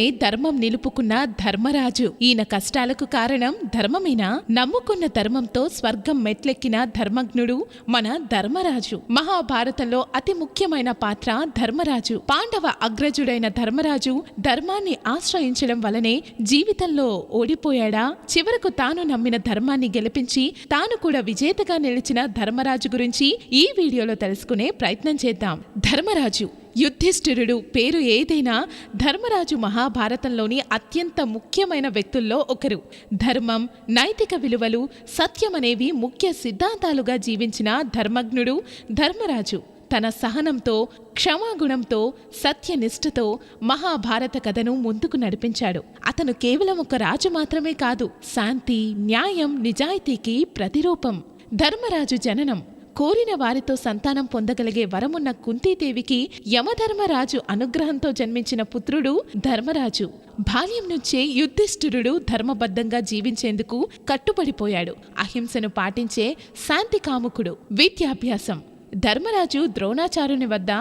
జీవితమే ధర్మం నిలుపుకున్న ధర్మరాజు. ఈయన కష్టాలకు కారణం ధర్మమేనా? నమ్ముకున్న ధర్మంతో స్వర్గం మెట్లెక్కిన ధర్మజ్ఞుడు మన ధర్మరాజు. మహాభారతంలో అతి ముఖ్యమైన పాత్ర ధర్మరాజు. పాండవ అగ్రజుడైన ధర్మరాజు ధర్మాన్ని ఆశ్రయించడం వలనే జీవితంలో ఓడిపోయాడా? చివరకు తాను నమ్మిన ధర్మాన్ని గెలిపించి తాను కూడా విజేతగా నిలిచిన ధర్మరాజు గురించి ఈ వీడియోలో తెలుసుకునే ప్రయత్నం చేద్దాం. ధర్మరాజు యుధిష్ఠిరుడు పేరు ఏదైనా ధర్మరాజు మహాభారతంలోని అత్యంత ముఖ్యమైన వ్యక్తుల్లో ఒకరు. ధర్మం, నైతిక విలువలు, సత్యమనేవి ముఖ్య సిద్ధాంతాలుగా జీవించిన ధర్మజ్ఞుడు ధర్మరాజు. తన సహనంతో, క్షమాగుణంతో, సత్యనిష్ఠతో మహాభారత కథను ముందుకు నడిపించాడు. అతను కేవలం ఒక రాజు మాత్రమే కాదు, శాంతి, న్యాయం, నిజాయితీకి ప్రతిరూపం. ధర్మరాజు జననం కోరిన వారితో సంతానం పొందగలిగే వరమున్న కుంతీదేవికి యమధర్మరాజు అనుగ్రహంతో జన్మించిన పుత్రుడు ధర్మరాజు. బాల్యం నుంచే యుధిష్ఠిరుడు ధర్మబద్ధంగా జీవించేందుకు కట్టుబడిపోయాడు. అహింసను పాటించే శాంతి కాముకుడు. విద్యాభ్యాసం ధర్మరాజు ద్రోణాచార్యుని వద్ద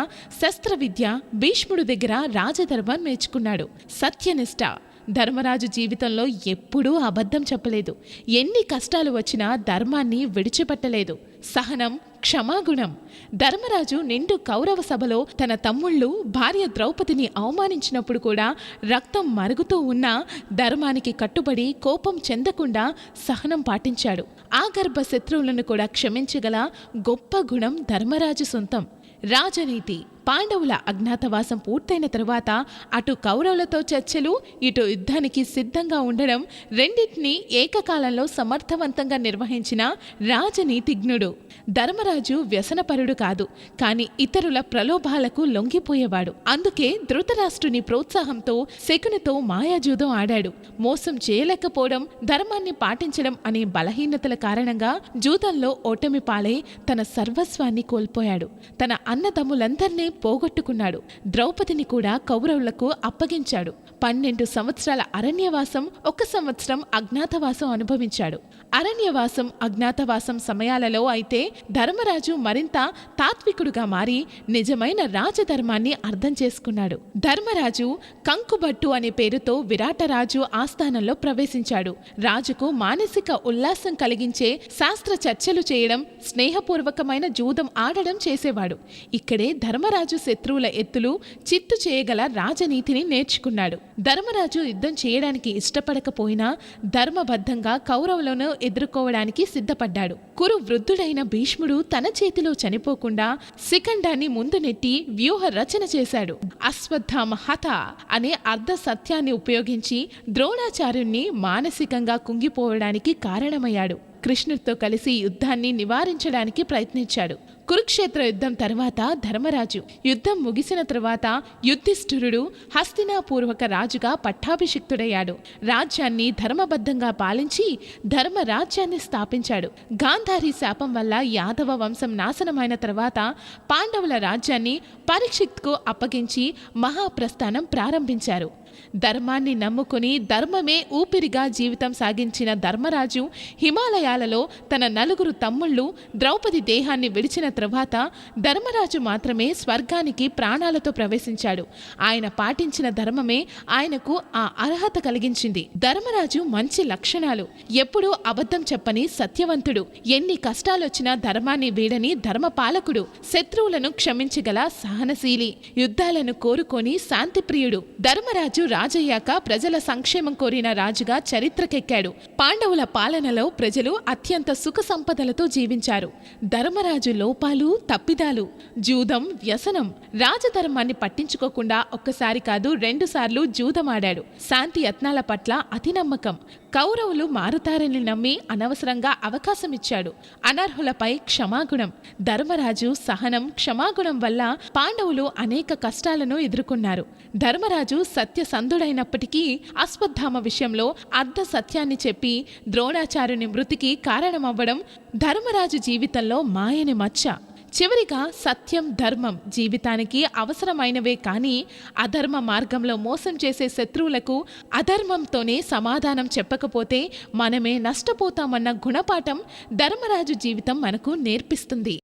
శస్త్ర విద్య, భీష్ముడు దగ్గర రాజధర్మం నేర్చుకున్నాడు. సత్యనిష్ట ధర్మరాజు జీవితంలో ఎప్పుడూ అబద్ధం చెప్పలేదు. ఎన్ని కష్టాలు వచ్చినా ధర్మాన్ని విడిచిపెట్టలేదు. సహనం, క్షమాగుణం ధర్మరాజు నిండు కౌరవ సభలో తన తమ్ముళ్ళు భార్య ద్రౌపదిని అవమానించినప్పుడు కూడా రక్తం మరుగుతూ ఉన్నా ధర్మానికి కట్టుబడి కోపం చెందకుండా సహనం పాటించాడు. ఆగర్భ శత్రువులను కూడా క్షమించగల గొప్ప గుణం ధర్మరాజు సొంతం. రాజనీతి పాండవుల అజ్ఞాతవాసం పూర్తయిన తరువాత అటు కౌరవులతో చర్చలు, ఇటు యుద్ధానికి సిద్ధంగా ఉండడం, రెండింటినీ ఏకకాలంలో సమర్థవంతంగా నిర్వహించిన రాజనీతిజ్ఞుడు. ధర్మరాజు వ్యసనపరుడు కాదు, కానీ ఇతరుల ప్రలోభాలకు లొంగిపోయేవాడు. అందుకే ధృతరాష్ట్రుని ప్రోత్సాహంతో శకునితో మాయాజూదం ఆడాడు. మోసం చేయలేకపోవడం, ధర్మాన్ని పాటించడం అనే బలహీనతల కారణంగా జూదంలో ఓటమి పాలై తన సర్వస్వాన్ని కోల్పోయాడు. తన అన్నదమ్ములందరినీ పోగొట్టుకున్నాడు. ద్రౌపదిని కూడా కౌరవులకు అప్పగించాడు. 12 సంవత్సరాల అరణ్యవాసం, 1 సంవత్సరం అజ్ఞాతవాసం అనుభవించాడు. అరణ్యవాసం, అజ్ఞాతవాసం సమయాలలో అయితే ధర్మరాజు మరింత తాత్వికుడుగా మారి నిజమైన రాజధర్మాన్ని అర్థం చేసుకున్నాడు. ధర్మరాజు కంకుబట్టు అనే పేరుతో విరాటరాజు ఆస్థానంలో ప్రవేశించాడు. రాజుకు మానసిక ఉల్లాసం కలిగించే శాస్త్ర చర్చలు చేయడం, స్నేహపూర్వకమైన జూదం ఆడడం చేసేవాడు. ఇక్కడే ధర్మరాజు శత్రువుల ఎత్తులు చిత్తు చేయగల రాజనీతిని నేర్చుకున్నాడు. ధర్మరాజు యుద్ధం చేయడానికి ఇష్టపడకపోయినా ధర్మబద్ధంగా కౌరవులను ఎదుర్కోవడానికి సిద్ధపడ్డాడు. కురు వృద్ధుడైన భీష్ముడు తన చేతిలో చనిపోకుండా శిఖండాన్ని ముందు నెట్టి వ్యూహ రచన చేశాడు. అశ్వత్థామ హత అనే అర్ధ సత్యాన్ని ఉపయోగించి ద్రోణాచార్యుణ్ణి మానసికంగా కుంగిపోవడానికి కారణమయ్యాడు. కృష్ణుడితో కలిసి యుద్ధాన్ని నివారించడానికి ప్రయత్నించాడు. కురుక్షేత్ర యుద్ధం తర్వాత ధర్మరాజు, యుద్ధం ముగిసిన తర్వాత యుధిష్ఠిరుడు హస్తినాపూర్వక రాజుగా పట్టాభిషిక్తుడయ్యాడు. రాజ్యాన్ని ధర్మబద్ధంగా పాలించి ధర్మరాజ్యాన్ని స్థాపించాడు. గాంధారి శాపం వల్ల యాదవ వంశం నాశనమైన తర్వాత పాండవుల రాజ్యాన్ని పరీక్షిత్కు అప్పగించి మహాప్రస్థానం ప్రారంభించారు. ధర్మాన్ని నమ్ముకుని ధర్మమే ఊపిరిగా జీవితం సాగించిన ధర్మరాజు హిమాలయాలలో తన 4 తమ్ముళ్ళు ద్రౌపది దేహాన్ని విడిచిన తరువాత ధర్మరాజు మాత్రమే స్వర్గానికి ప్రాణాలతో ప్రవేశించాడు. ఆయన పాటించిన ధర్మమే ఆయనకు ఆ అర్హత కలిగించింది. ధర్మరాజు మంచి లక్షణాలు: ఎప్పుడూ అబద్ధం చెప్పని సత్యవంతుడు, ఎన్ని కష్టాలొచ్చినా ధర్మాన్ని వీడని ధర్మపాలకుడు, శత్రువులను క్షమించగల సహనశీలి, యుద్ధాలను కోరుకొని శాంతిప్రియుడు. ధర్మరాజు రాజయ్యాక ప్రజల సంక్షేమం కోరిన రాజుగా చరిత్రకెక్కాడు. పాండవుల పాలనలో ప్రజలు అత్యంత సుఖ సంపదలతో జీవించారు. ధర్మరాజు లోపాలు, తప్పిదాలు: జూదం, వ్యసనం. రాజధర్మాన్ని పట్టించుకోకుండా ఒక్కసారి కాదు 2 సార్లు జూదమాడాడు. శాంతి యత్నాల పట్ల అతి నమ్మకం. కౌరవులు మారుతారని నమ్మి అనవసరంగా అవకాశమిచ్చాడు. అనర్హులపై క్షమాగుణం. ధర్మరాజు సహనం, క్షమాగుణం వల్ల పాండవులు అనేక కష్టాలను ఎదుర్కొన్నారు. ధర్మరాజు సత్యసంధుడైనప్పటికీ అశ్వత్థామ విషయంలో అర్ధ సత్యాన్ని చెప్పి ద్రోణాచార్యుని మృతికి కారణమవ్వడం ధర్మరాజు జీవితంలో మాయని మచ్చ. చివరిగా సత్యం, ధర్మం జీవితానికి అవసరమైనవే, కానీ అధర్మ మార్గంలో మోసం చేసే శత్రువులకు అధర్మంతోనే సమాధానం చెప్పకపోతే మనమే నష్టపోతామన్న గుణపాఠం ధర్మరాజు జీవితం మనకు నేర్పిస్తుంది.